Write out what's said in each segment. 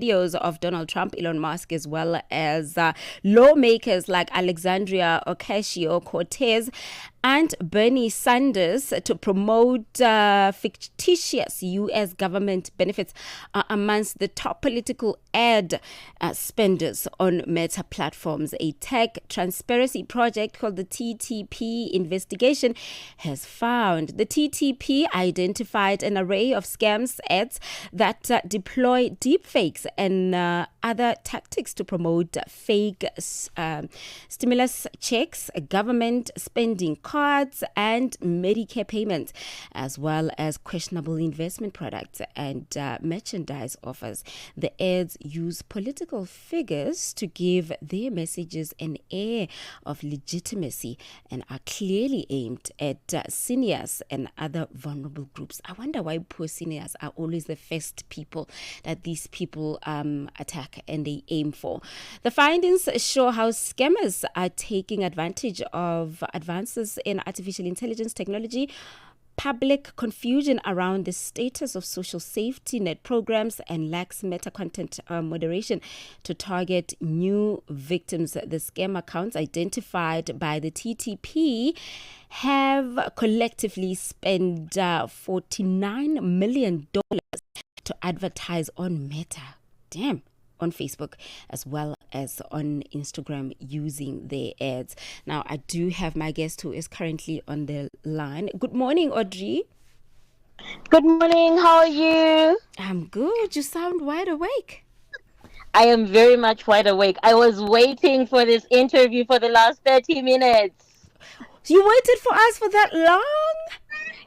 videos of Donald Trump, Elon Musk, as well as lawmakers like Alexandria Ocasio-Cortez and Bernie Sanders to promote fictitious U.S. government benefits amongst the top political ad spenders on Meta platforms. A tech transparency project called the TTP investigation has found the TTP identified an array of scams ads that deploy deepfakes and other tactics to promote fake stimulus checks, government spending cards, and Medicare payments, as well as questionable investment products and merchandise offers. The ads use political figures to give their messages an air of legitimacy and are clearly aimed at seniors and other vulnerable groups. I wonder why poor seniors are always the first people that these people attack and they aim for. The findings show how scammers are taking advantage of advances in artificial intelligence technology, public confusion around the status of social safety net programs, and lax meta content moderation to target new victims. The scam accounts identified by the TTP have collectively spent $49 million to advertise on Meta. Damn. On Facebook as well as on Instagram using their ads. Now, I do have my guest who is currently on the line. Good morning, Audrey. Good morning. How are you? I'm good. You sound wide awake. I am very much wide awake. I was waiting for this interview for the last 30 minutes. You waited for us for that long?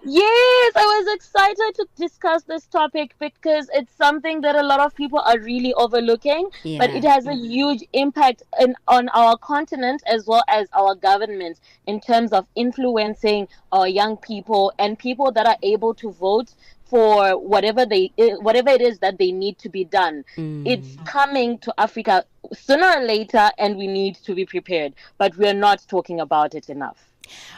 Yes, I was excited to discuss this topic because it's something that a lot of people are really overlooking, but it has a huge impact on our continent as well as our government in terms of influencing our young people and people that are able to vote for whatever it is that they need to be done. It's coming to Africa sooner or later, and we need to be prepared, but we're not talking about it enough.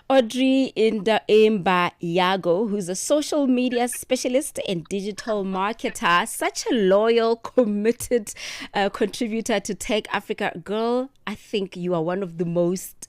Audrey Imba Yago, who's a social media specialist and digital marketer, such a loyal, committed contributor to Tech Africa. Girl, I think you are one of the most,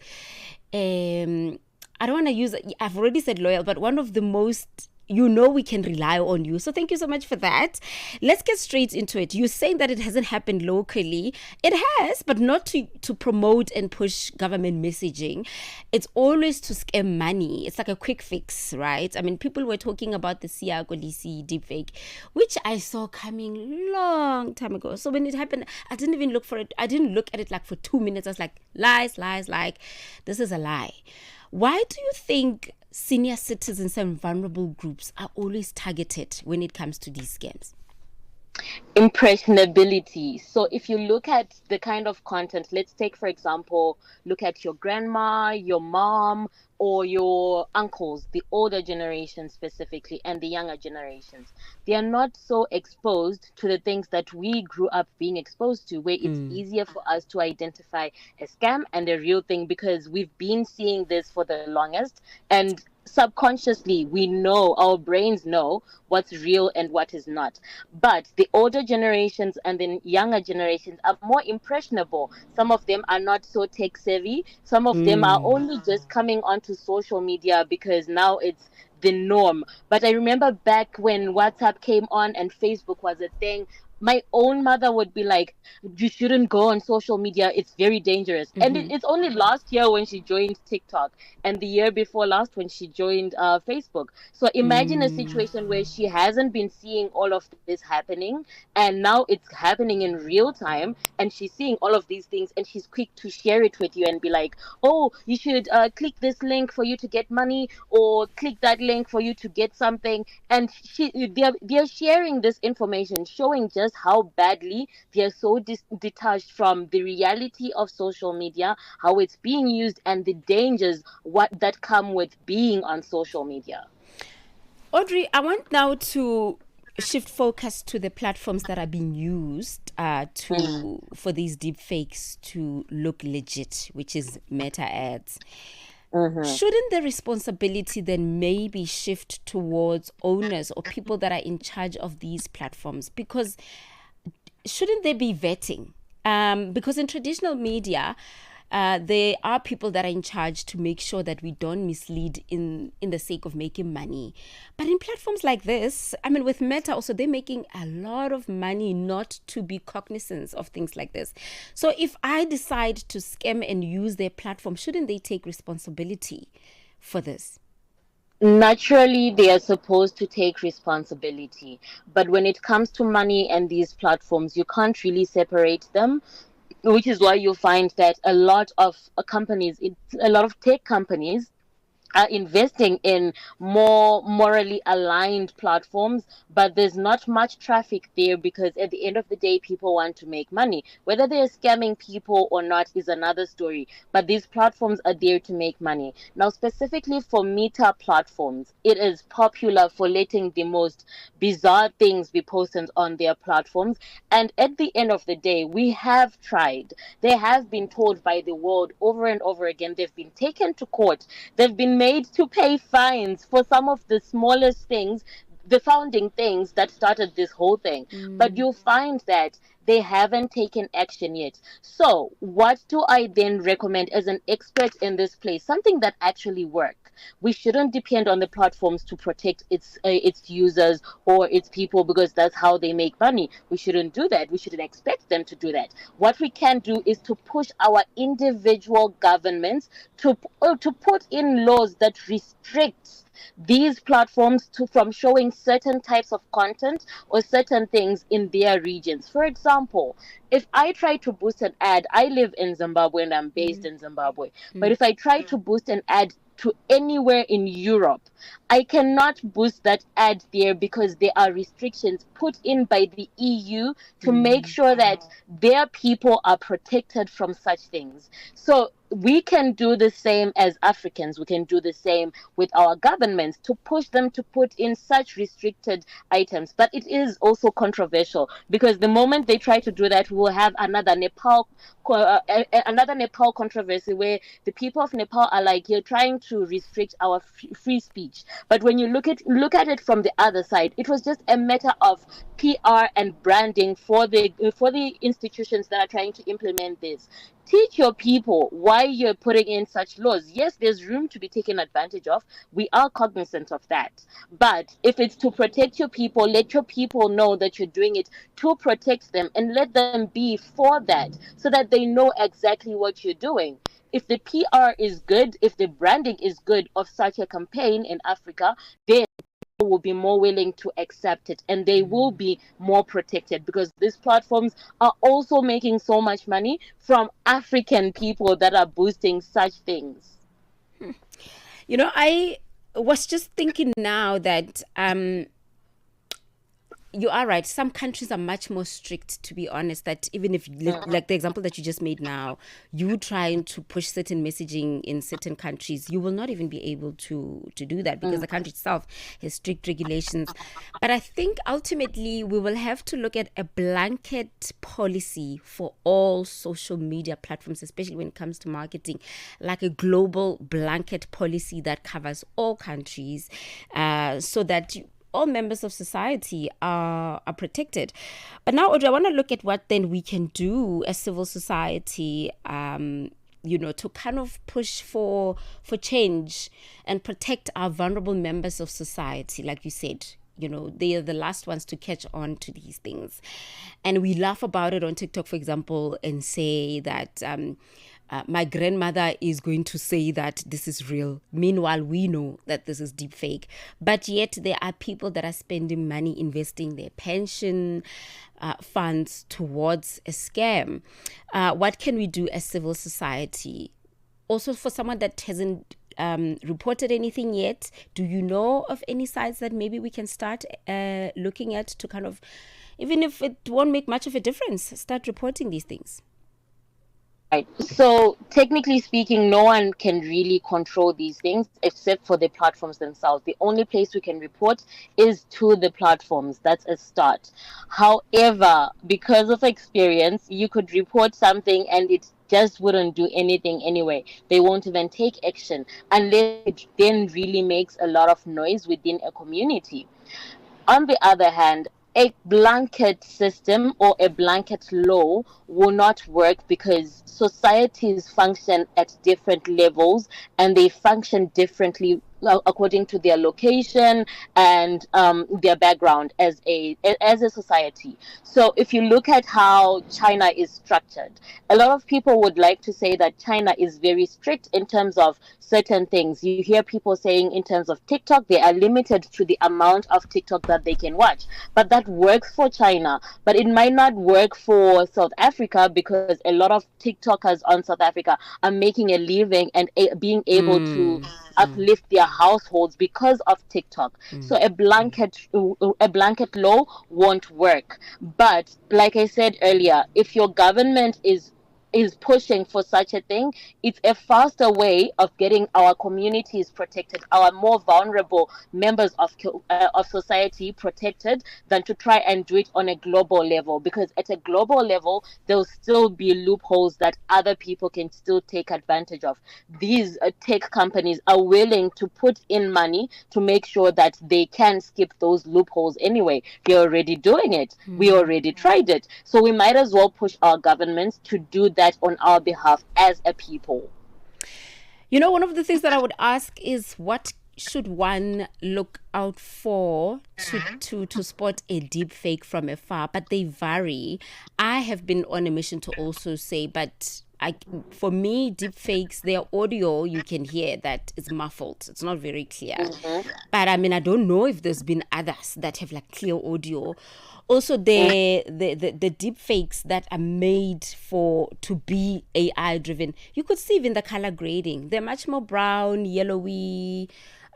I don't want to use, I've already said loyal, but one of the most, we can rely on you. So thank you so much for that. Let's get straight into it. You're saying that it hasn't happened locally. It has, but not to promote and push government messaging. It's always to scam money. It's like a quick fix, right? I mean, people were talking about the Siya Kolisi deepfake, which I saw coming long time ago. So when it happened, I didn't even look for it. I didn't look at it like for 2 minutes. I was like, lies, like, this is a lie. Why do you think senior citizens and vulnerable groups are always targeted when it comes to these scams? Impressionability. So if you look at the kind of content, let's take, for example, look at your grandma, your mom, or your uncles, the older generation specifically, and the younger generations. They are not so exposed to the things that we grew up being exposed to, where it's easier for us to identify a scam and a real thing because we've been seeing this for the longest. And subconsciously, we know, our brains know what's real and what is not. But the older generations and the younger generations are more impressionable. Some of them are not so tech savvy. Some of them are only just coming onto social media because now it's the norm. But I remember back when WhatsApp came on and Facebook was a thing, my own mother would be like, you shouldn't go on social media, it's very dangerous. And it's only last year when she joined TikTok and the year before last when she joined Facebook. So imagine a situation where she hasn't been seeing all of this happening, and now it's happening in real time, and she's seeing all of these things, and she's quick to share it with you and be like, oh, you should click this link for you to get money, or click that link for you to get something. And they're sharing this information, showing just how badly they're so detached from the reality of social media, how it's being used, and the dangers that come with being on social media. Audrey, I want now to shift focus to the platforms that are being used for these deep fakes to look legit, which is Meta ads. Shouldn't the responsibility then maybe shift towards owners or people that are in charge of these platforms? Because shouldn't there be vetting? Because in traditional media, there are people that are in charge to make sure that we don't mislead in the sake of making money. But in platforms like this, I mean, with Meta also, they're making a lot of money not to be cognizant of things like this. So if I decide to scam and use their platform, shouldn't they take responsibility for this? Naturally, they are supposed to take responsibility, but when it comes to money and these platforms, you can't really separate them, which is why you find that a lot of a lot of tech companies are investing in more morally aligned platforms, but there's not much traffic there because at the end of the day, people want to make money. Whether they're scamming people or not is another story, but these platforms are there to make money. Now, specifically for Meta platforms, it is popular for letting the most bizarre things be posted on their platforms. And at the end of the day, we have tried. They have been told by the world over and over again, they've been taken to court. They've been made to pay fines for some of the smallest things, the founding things that started this whole thing. But you'll find that they haven't taken action yet. So, what do I then recommend as an expert in this place? Something that actually works. We shouldn't depend on the platforms to protect its users or its people because that's how they make money. We shouldn't do that. We shouldn't expect them to do that. What we can do is to push our individual governments to put in laws that restrict these platforms to from showing certain types of content or certain things in their regions. For example, if I try to boost an ad, I live in Zimbabwe and I'm based in Zimbabwe. But if I try to boost an ad to anywhere in Europe, I cannot boost that ad there because there are restrictions put in by the EU to make sure that their people are protected from such things. So we can do the same as Africans. We can do the same with our governments to push them to put in such restricted items. But it is also controversial because the moment they try to do that, we will have another Nepal controversy where the people of Nepal are like, you're trying to restrict our free speech. But when you look at it from the other side, it was just a matter of PR and branding for the institutions that are trying to implement this. Teach your people why you're putting in such laws. Yes, there's room to be taken advantage of. We are cognizant of that. But if it's to protect your people, let your people know that you're doing it to protect them and let them be for that so that they know exactly what you're doing. If the PR is good, if the branding is good of such a campaign in Africa, then will be more willing to accept it and they will be more protected because these platforms are also making so much money from African people that are boosting such things. I was just thinking now that you are right. Some countries are much more strict, to be honest. That even if, like the example that you just made now, you trying to push certain messaging in certain countries, you will not even be able to do that because the country itself has strict regulations. But I think ultimately we will have to look at a blanket policy for all social media platforms, especially when it comes to marketing, like a global blanket policy that covers all countries, so that all members of society are protected. But now, Audrey, I want to look at what then we can do as civil society, to kind of push for change and protect our vulnerable members of society. Like you said, they are the last ones to catch on to these things. And we laugh about it on TikTok, for example, and say that my grandmother is going to say that this is real. Meanwhile, we know that this is deep fake. But yet there are people that are spending money investing their pension funds towards a scam. What can we do as civil society? Also, for someone that hasn't reported anything yet, do you know of any sites that maybe we can start looking at to kind of, even if it won't make much of a difference, start reporting these things? Right. So technically speaking, no one can really control these things except for the platforms themselves. The only place we can report is to the platforms. That's a start. However, because of experience, you could report something and it just wouldn't do anything anyway. They won't even take action unless it then really makes a lot of noise within a community. On the other hand, a blanket system or a blanket law will not work, because societies function at different levels and they function differently according to their location and their background as a society. So if you look at how China is structured, a lot of people would like to say that China is very strict in terms of certain things. You hear people saying in terms of TikTok, they are limited to the amount of TikTok that they can watch. But that works for China, but it might not work for South Africa, because a lot of TikTokers on South Africa are making a living and being able to Mm, mm, uplift their households because of TikTok. So mm. a blanket law won't work. But like I said earlier, if your government is pushing for such a thing, it's a faster way of getting our communities protected, our more vulnerable members of society protected, than to try and do it on a global level. Because at a global level, there'll still be loopholes that other people can still take advantage of. These tech companies are willing to put in money to make sure that they can skip those loopholes anyway. We're already doing it. We already tried it. So we might as well push our governments to do that on our behalf as a people. You know, one of the things that I would ask is what should one look out for to spot a deep fake from afar? But they vary. I have been on a mission to also say, but for me, deep fakes, their audio you can hear that is muffled. It's not very clear. Mm-hmm. But I mean, I don't know if there's been others that have like clear audio. Also, Mm-hmm. the deep fakes that are made for to be AI driven, you could see even the color grading. They're much more brown, yellowy.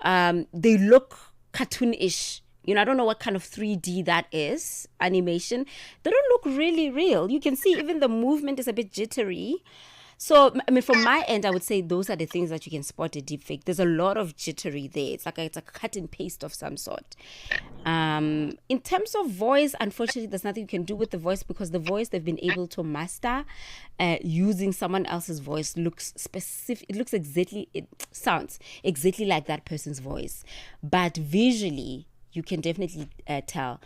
They look cartoonish. You know, I don't know what kind of 3D that is, animation. They don't look really real. You can see even the movement is a bit jittery. So, I mean, from my end, I would say those are the things that you can spot a deep fake. There's a lot of jittery there. It's a cut and paste of some sort. In terms of voice, unfortunately, there's nothing you can do with the voice, because the voice they've been able to master using someone else's voice looks specific. It sounds exactly like that person's voice. But visually, you can definitely tell.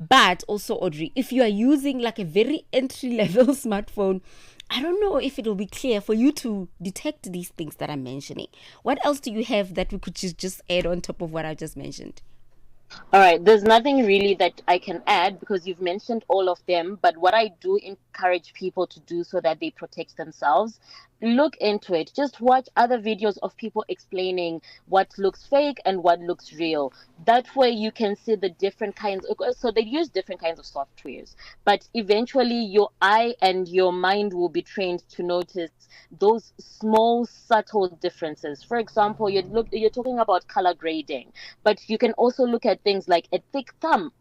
But also, Audrey, if you are using like a very entry level smartphone, I don't know if it will be clear for you to detect these things that I'm mentioning. What else do you have that we could just add on top of what I just mentioned? All right, there's nothing really that I can add because you've mentioned all of them. But what I do encourage people to do so that they protect themselves, look into it. Just watch other videos of people explaining what looks fake and what looks real. That way you can see the different kinds. So they use different kinds of softwares, but eventually your eye and your mind will be trained to notice those small, subtle differences. For example, you're talking about color grading, but you can also look at things like a thumb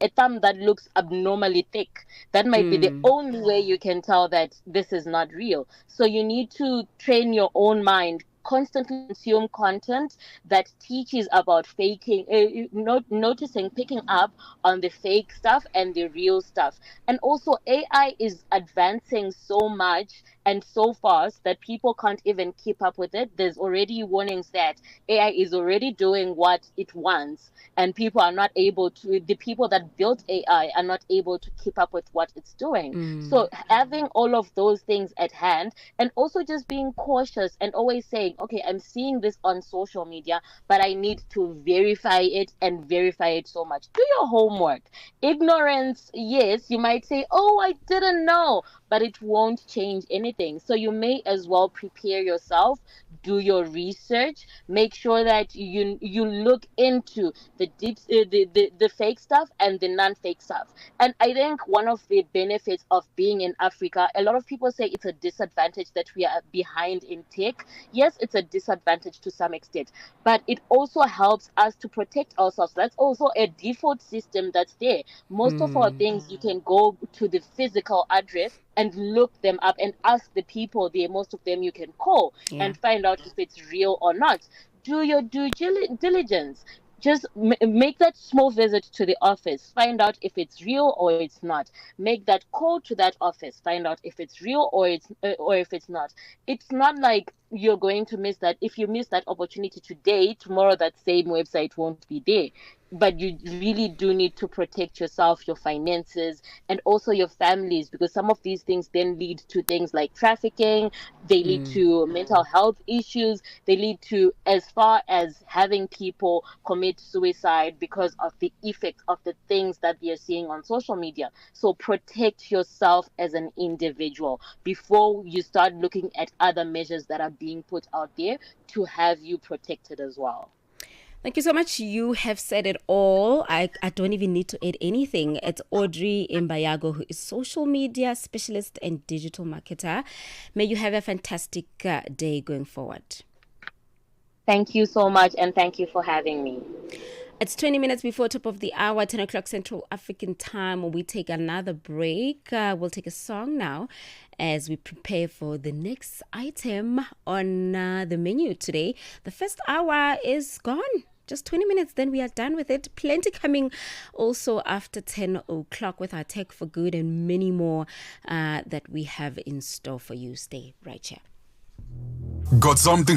that looks abnormally thick. That might be the Mm, only way you can tell that this is not real. So you need to train your own mind, constantly consume content that teaches about faking, noticing, picking up on the fake stuff and the real stuff. And also, AI is advancing so much and so fast that people can't even keep up with it. There's already warnings that AI is already doing what it wants, and people are not able to, the people that built AI are not able to keep up with what it's doing. mm, So, having all of those things at hand, and also just being cautious and always saying, okay, I'm seeing this on social media, but I need to verify it and verify it so much. Do your homework. Ignorance, yes, you might say, oh, I didn't know, but it won't change anything. So you may as well prepare yourself, do your research, make sure that you look into the fake stuff and the non-fake stuff. And I think one of the benefits of being in Africa, a lot of people say it's a disadvantage that we are behind in tech. Yes, it's a disadvantage to some extent, but it also helps us to protect ourselves. That's also a default system that's there. Most of our mm. things, you can go to the physical address and look them up and ask the people there. Most of them you can call Yeah. and find out if it's real or not. Do your diligence. Just make that small visit to the office, find out if it's real or it's not. Make that call to that office, find out if it's real or if it's not. It's not like you're going to miss that. If you miss that opportunity today, tomorrow that same website won't be there. but you really do need to protect yourself, your finances, and also your families, because some of these things then lead to things like trafficking, they lead to mental health issues, they lead to as far as having people commit suicide because of the effects of the things that they're seeing on social media. So protect yourself as an individual before you start looking at other measures that are being put out there to have you protected as well. Thank you so much. You have said it all. I don't even need to add anything. It's Audrey Imbayago, who is social media specialist and digital marketer. May you have a fantastic day going forward. Thank you so much, and thank you for having me. It's 20 minutes before top of the hour, 10 o'clock Central African time. We take another break. We'll take a song now as we prepare for the next item on the menu today. The first hour is gone. Just 20 minutes, then we are done with it. Plenty coming also after 10 o'clock with our Tech for Good and many more that we have in store for you. Stay right here. Got something